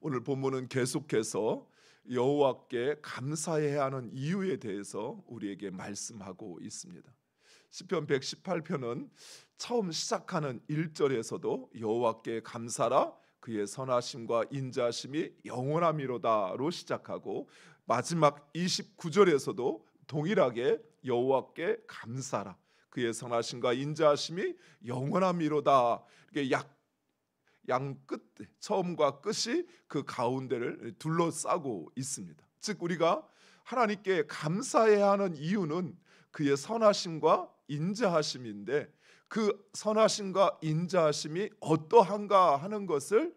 오늘 본문은 계속해서 여호와께 감사해야 하는 이유에 대해서 우리에게 말씀하고 있습니다. 시편 118편은 처음 시작하는 1절에서도 여호와께 감사라 그의 선하심과 인자하심이 영원함이로다로 시작하고 마지막 29절에서도 동일하게 여호와께 감사라 그의 선하심과 인자하심이 영원함이로다. 이게 양끝 처음과 끝이 그 가운데를 둘러싸고 있습니다. 즉 우리가 하나님께 감사해야 하는 이유는 그의 선하심과 인자하심인데 그 선하심과 인자하심이 어떠한가 하는 것을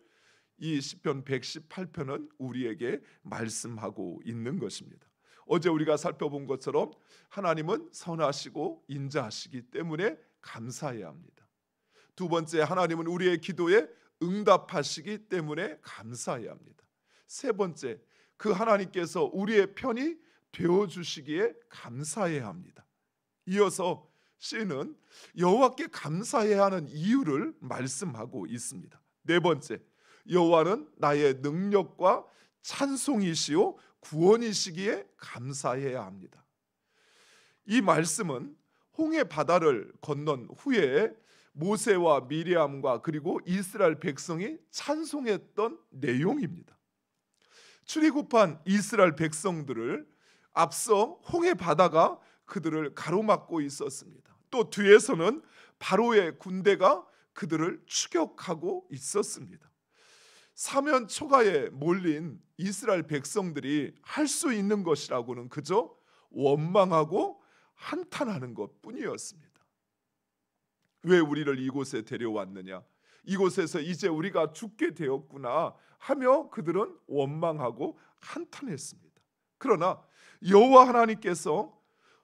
이 시편 118편은 우리에게 말씀하고 있는 것입니다. 어제 우리가 살펴본 것처럼 하나님은 선하시고 인자하시기 때문에 감사해야 합니다. 두 번째, 하나님은 우리의 기도에 응답하시기 때문에 감사해야 합니다. 세 번째, 그 하나님께서 우리의 편이 되어주시기에 감사해야 합니다. 이어서 시는 여호와께 감사해야 하는 이유를 말씀하고 있습니다. 네 번째, 여호와는 나의 능력과 찬송이시요 구원이시기에 감사해야 합니다. 이 말씀은 홍해 바다를 건넌 후에 모세와 미리암과 그리고 이스라엘 백성이 찬송했던 내용입니다. 출애굽한 이스라엘 백성들을 앞서 홍해 바다가 그들을 가로막고 있었습니다. 또 뒤에서는 바로의 군대가 그들을 추격하고 있었습니다. 사면 초가에 몰린 이스라엘 백성들이 할 수 있는 것이라고는 그저 원망하고 한탄하는 것뿐이었습니다. 왜 우리를 이곳에 데려왔느냐? 이곳에서 이제 우리가 죽게 되었구나 하며 그들은 원망하고 한탄했습니다. 그러나 여호와 하나님께서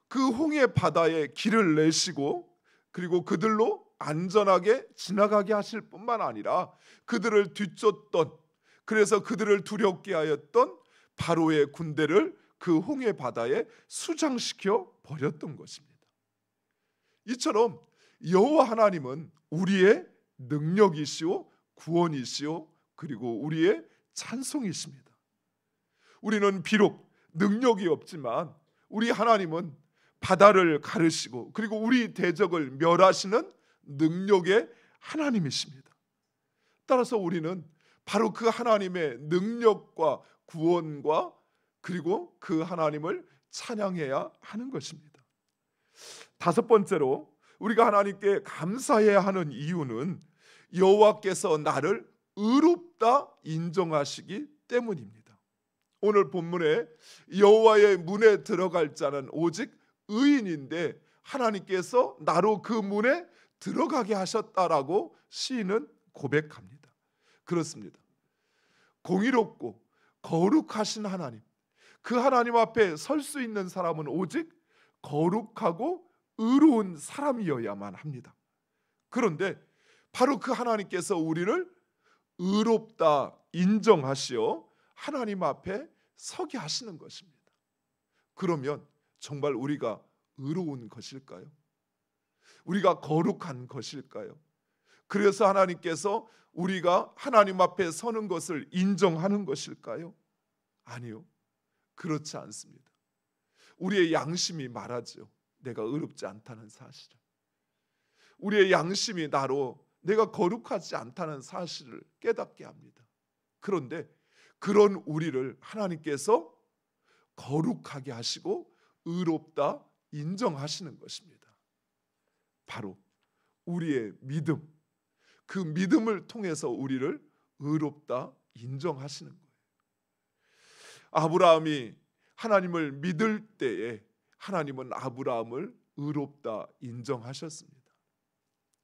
그 홍해 바다에 길을 내시고 그리고 그들로 안전하게 지나가게 하실 뿐만 아니라 그들을 뒤쫓던, 그래서 그들을 두렵게 하였던 바로의 군대를 그 홍해 바다에 수장시켜 버렸던 것입니다. 이처럼 여호와 하나님은 우리의 능력이시오 구원이시오 그리고 우리의 찬송이십니다. 우리는 비록 능력이 없지만 우리 하나님은 바다를 가르시고 그리고 우리 대적을 멸하시는 능력의 하나님이십니다. 따라서 우리는 바로 그 하나님의 능력과 구원과 그리고 그 하나님을 찬양해야 하는 것입니다. 다섯 번째로 우리가 하나님께 감사해야 하는 이유는 여호와께서 나를 의롭다 인정하시기 때문입니다. 오늘 본문에 여호와의 문에 들어갈 자는 오직 의인인데 하나님께서 나로 그 문에 들어가게 하셨다라고 시인은 고백합니다. 그렇습니다. 공의롭고 거룩하신 하나님, 그 하나님 앞에 설 수 있는 사람은 오직 거룩하고 의로운 사람이어야만 합니다. 그런데 바로 그 하나님께서 우리를 의롭다 인정하시어 하나님 앞에 서게 하시는 것입니다. 그러면 정말 우리가 의로운 것일까요? 우리가 거룩한 것일까요? 그래서 하나님께서 우리가 하나님 앞에 서는 것을 인정하는 것일까요? 아니요, 그렇지 않습니다. 우리의 양심이 말하죠. 내가 의롭지 않다는 사실을. 우리의 양심이 나로 내가 거룩하지 않다는 사실을 깨닫게 합니다. 그런데 그런 우리를 하나님께서 거룩하게 하시고 의롭다 인정하시는 것입니다. 바로 우리의 믿음, 그 믿음을 통해서 우리를 의롭다 인정하시는 거예요. 아브라함이 하나님을 믿을 때에 하나님은 아브라함을 의롭다 인정하셨습니다.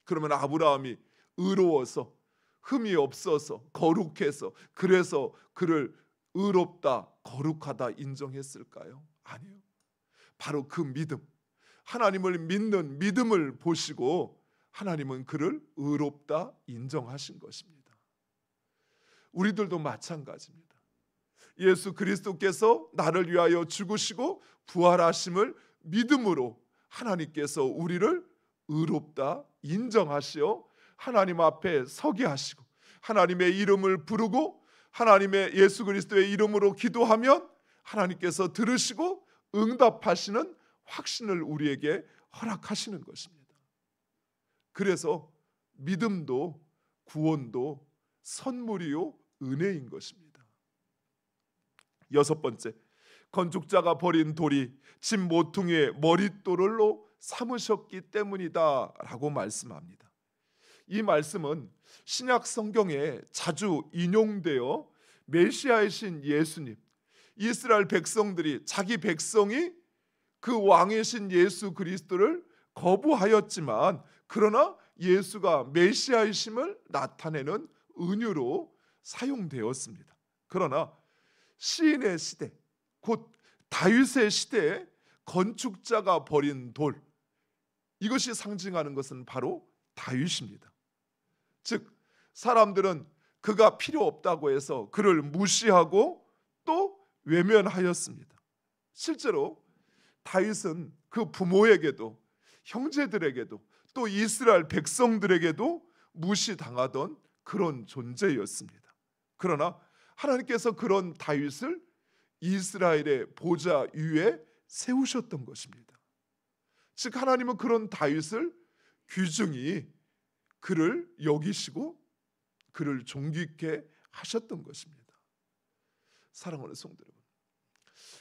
그러면 아브라함이 의로워서 흠이 없어서 거룩해서 그래서 그를 의롭다 거룩하다 인정했을까요? 아니요. 바로 그 믿음, 하나님을 믿는 믿음을 보시고 하나님은 그를 의롭다 인정하신 것입니다. 우리들도 마찬가지입니다. 예수 그리스도께서 나를 위하여 죽으시고 부활하심을 믿음으로 하나님께서 우리를 의롭다 인정하시어 하나님 앞에 서게 하시고 하나님의 이름을 부르고 하나님의 예수 그리스도의 이름으로 기도하면 하나님께서 들으시고 응답하시는 확신을 우리에게 허락하시는 것입니다. 그래서 믿음도 구원도 선물이요 은혜인 것입니다. 여섯 번째, 건축자가 버린 돌이 집 모퉁이의 머릿돌로 삼으셨기 때문이다 라고 말씀합니다. 이 말씀은 신약 성경에 자주 인용되어 메시아이신 예수님, 이스라엘 백성들이 자기 백성이 그 왕이신 예수 그리스도를 거부하였지만 그러나 예수가 메시아이심을 나타내는 은유로 사용되었습니다. 그러나 시인의 시대, 곧 다윗의 시대에 건축자가 버린 돌, 이것이 상징하는 것은 바로 다윗입니다. 즉 사람들은 그가 필요 없다고 해서 그를 무시하고 또 외면하였습니다. 실제로 다윗은 그 부모에게도 형제들에게도 또 이스라엘 백성들에게도 무시당하던 그런 존재였습니다. 그러나 하나님께서 그런 다윗을 이스라엘의 보좌 위에 세우셨던 것입니다. 즉 하나님은 그런 다윗을 귀중히 그를 여기시고 그를 존귀케 하셨던 것입니다. 사랑하는 성도 여러분,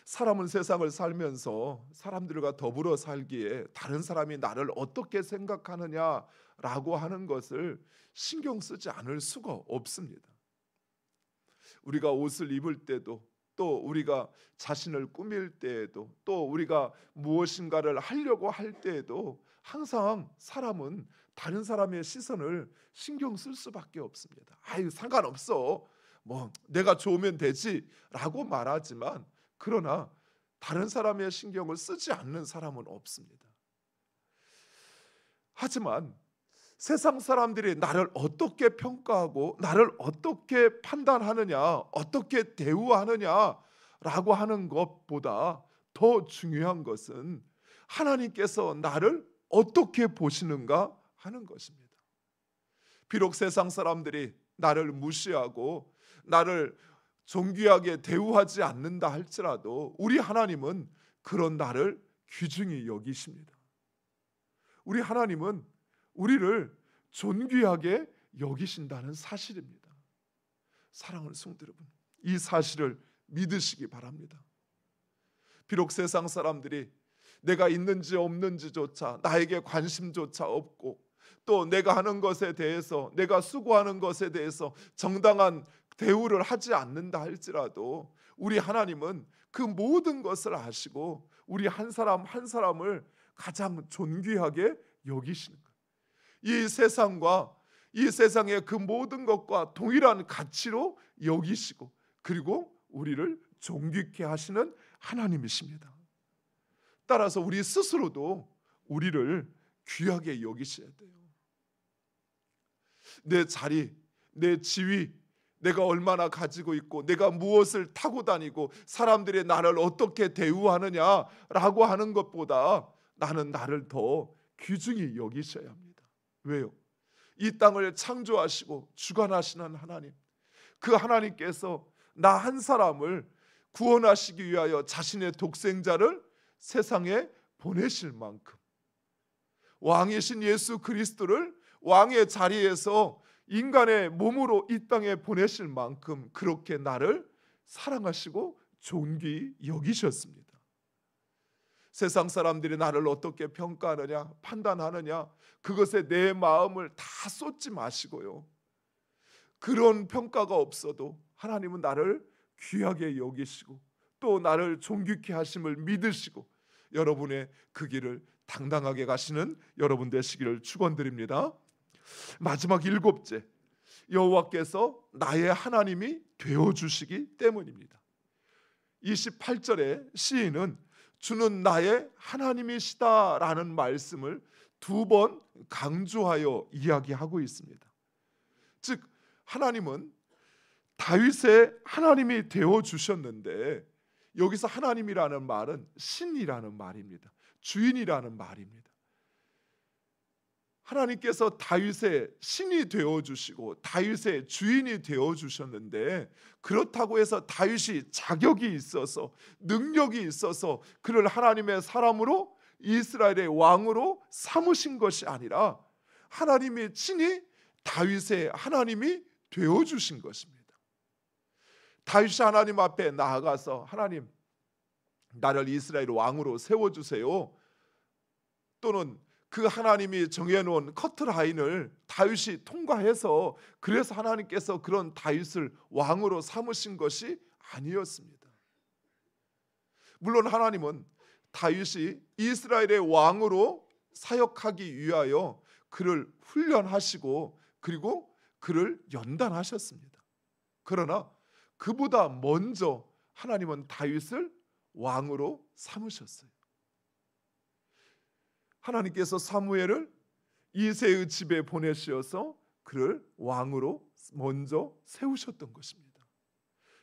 사람은 세상을 살면서 사람들과 더불어 살기에 다른 사람이 나를 어떻게 생각하느냐라고 하는 것을 신경 쓰지 않을 수가 없습니다. 우리가 옷을 입을 때도, 또 우리가 자신을 꾸밀 때에도, 또 우리가 무엇인가를 하려고 할 때에도 항상 사람은 다른 사람의 시선을 신경 쓸 수밖에 없습니다. 아유 상관없어, 뭐 내가 좋으면 되지라고 말하지만 그러나 다른 사람의 신경을 쓰지 않는 사람은 없습니다. 하지만 세상 사람들이 나를 어떻게 평가하고 나를 어떻게 판단하느냐, 어떻게 대우하느냐라고 하는 것보다 더 중요한 것은 하나님께서 나를 어떻게 보시는가 하는 것입니다. 비록 세상 사람들이 나를 무시하고 나를 존귀하게 대우하지 않는다 할지라도 우리 하나님은 그런 나를 귀중히 여기십니다. 우리 하나님은 우리를 존귀하게 여기신다는 사실입니다. 사랑하는 성도 여러분, 이 사실을 믿으시기 바랍니다. 비록 세상 사람들이 내가 있는지 없는지조차 나에게 관심조차 없고 또 내가 하는 것에 대해서, 내가 수고하는 것에 대해서 정당한 대우를 하지 않는다 할지라도 우리 하나님은 그 모든 것을 아시고 우리 한 사람 한 사람을 가장 존귀하게 여기시는 거예요. 이 세상과 이 세상의 그 모든 것과 동일한 가치로 여기시고 그리고 우리를 존귀케 하시는 하나님이십니다. 따라서 우리 스스로도 우리를 귀하게 여기셔야 돼요. 내 자리, 내 지위, 내가 얼마나 가지고 있고 내가 무엇을 타고 다니고 사람들이 나를 어떻게 대우하느냐라고 하는 것보다 나는 나를 더 귀중히 여기셔야 합니다. 왜요? 이 땅을 창조하시고 주관하시는 하나님, 그 하나님께서 나 한 사람을 구원하시기 위하여 자신의 독생자를 세상에 보내실 만큼 왕이신 예수 그리스도를 왕의 자리에서 인간의 몸으로 이 땅에 보내실 만큼 그렇게 나를 사랑하시고 존귀히 여기셨습니다. 세상 사람들이 나를 어떻게 평가하느냐, 판단하느냐, 그것에 내 마음을 다 쏟지 마시고요. 그런 평가가 없어도 하나님은 나를 귀하게 여기시고 또 나를 존귀케 하심을 믿으시고 여러분의 그 길을 당당하게 가시는 여러분 되시기를 축원드립니다. 마지막 일곱째, 여호와께서 나의 하나님이 되어주시기 때문입니다. 28절에 시인은 주는 나의 하나님이시다라는 말씀을 두 번 강조하여 이야기하고 있습니다. 즉 하나님은 다윗의 하나님이 되어주셨는데 여기서 하나님이라는 말은 신이라는 말입니다. 주인이라는 말입니다. 하나님께서 다윗의 신이 되어 주시고 다윗의 주인이 되어 주셨는데, 그렇다고 해서 다윗이 자격이 있어서 능력이 있어서 그를 하나님의 사람으로 이스라엘의 왕으로 삼으신 것이 아니라 하나님이 친히 다윗의 하나님이 되어 주신 것입니다. 다윗이 하나님 앞에 나아가서 하나님, 나를 이스라엘 왕으로 세워 주세요. 또는 그 하나님이 정해놓은 커트라인을 다윗이 통과해서 그래서 하나님께서 그런 다윗을 왕으로 삼으신 것이 아니었습니다. 물론 하나님은 다윗이 이스라엘의 왕으로 사역하기 위하여 그를 훈련하시고 그리고 그를 연단하셨습니다. 그러나 그보다 먼저 하나님은 다윗을 왕으로 삼으셨어요. 하나님께서 사무엘을 이새의 집에 보내셔서 그를 왕으로 먼저 세우셨던 것입니다.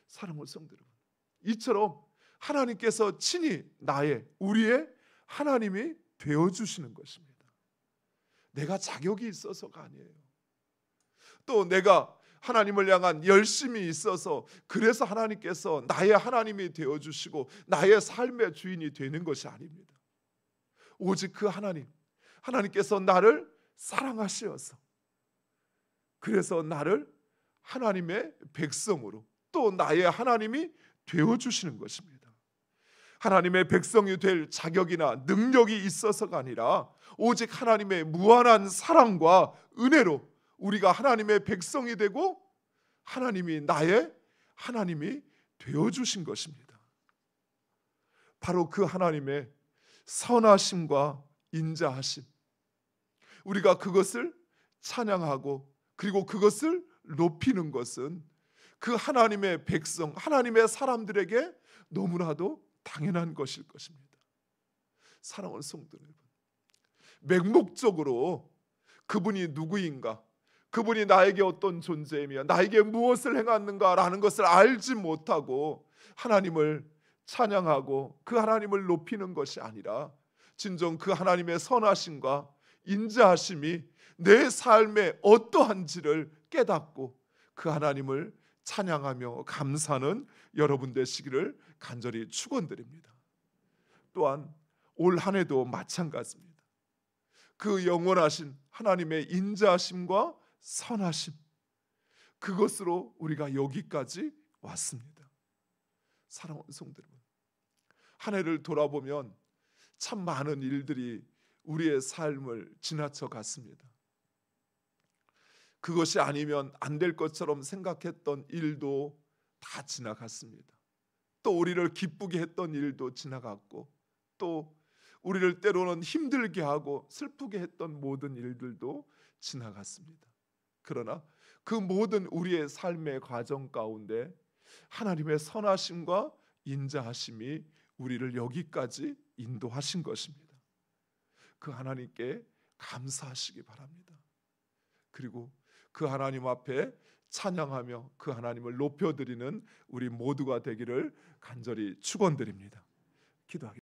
사랑하는 성도 여러분, 이처럼 하나님께서 친히 우리의 하나님이 되어주시는 것입니다. 내가 자격이 있어서가 아니에요. 또 내가 하나님을 향한 열심이 있어서 그래서 하나님께서 나의 하나님이 되어주시고 나의 삶의 주인이 되는 것이 아닙니다. 오직 그 하나님께서 나를 사랑하시어서 그래서 나를 하나님의 백성으로 또 나의 하나님이 되어주시는 것입니다. 하나님의 백성이 될 자격이나 능력이 있어서가 아니라 오직 하나님의 무한한 사랑과 은혜로 우리가 하나님의 백성이 되고 하나님이 나의 하나님이 되어주신 것입니다. 바로 그 하나님의 선하심과 인자하심, 우리가 그것을 찬양하고 그리고 그것을 높이는 것은 그 하나님의 백성, 하나님의 사람들에게 너무나도 당연한 것일 것입니다. 사랑하는 성도 여러분, 맹목적으로 그분이 누구인가, 그분이 나에게 어떤 존재이며 나에게 무엇을 행하는가라는 것을 알지 못하고 하나님을 찬양하고 그 하나님을 높이는 것이 아니라 진정 그 하나님의 선하심과 인자하심이 내 삶에 어떠한지를 깨닫고 그 하나님을 찬양하며 감사하는 여러분 되시기를 간절히 축원드립니다. 또한 올 한 해도 마찬가지입니다. 그 영원하신 하나님의 인자하심과 선하심, 그것으로 우리가 여기까지 왔습니다. 사랑하는 성도 여러분, 한 해를 돌아보면 참 많은 일들이 우리의 삶을 지나쳐 갔습니다. 그것이 아니면 안 될 것처럼 생각했던 일도 다 지나갔습니다. 또 우리를 기쁘게 했던 일도 지나갔고 또 우리를 때로는 힘들게 하고 슬프게 했던 모든 일들도 지나갔습니다. 그러나 그 모든 우리의 삶의 과정 가운데 하나님의 선하심과 인자하심이 우리를 여기까지 인도하신 것입니다. 그 하나님께 감사하시기 바랍니다. 그리고 그 하나님 앞에 찬양하며 그 하나님을 높여드리는 우리 모두가 되기를 간절히 축원드립니다. 기도하겠습니다.